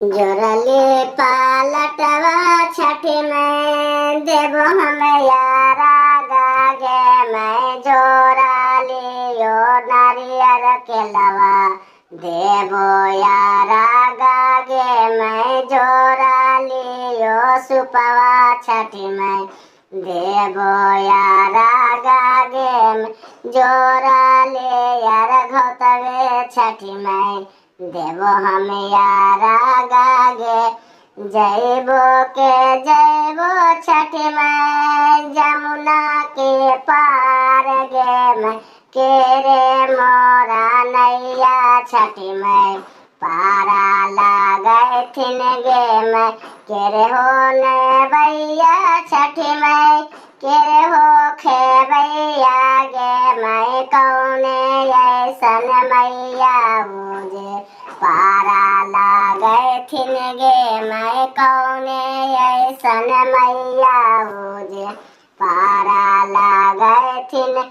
जोरली पालटवा छठी में देवो हम यारा गागे मैं जोराली यो नारियर के लवा देवो यारा गागे मैं जोराली यो सुपवा छठी में देवो यारा गागे मैं जोराली यार घोतवे छठी में देवो हम यारा गागे जैबो के जैबो छठी में जमुना के पार गे मैं के रे मोरा नैया छठी में पारा लागे थिन गे मैं के रे हो ने भैया छठी में के रे हो खे भैया गे मैं कौने ऐसन मैया मुझे पारा लागे थिन गे मैं कौने ऐसन मैया मुझे पारा लागे थिन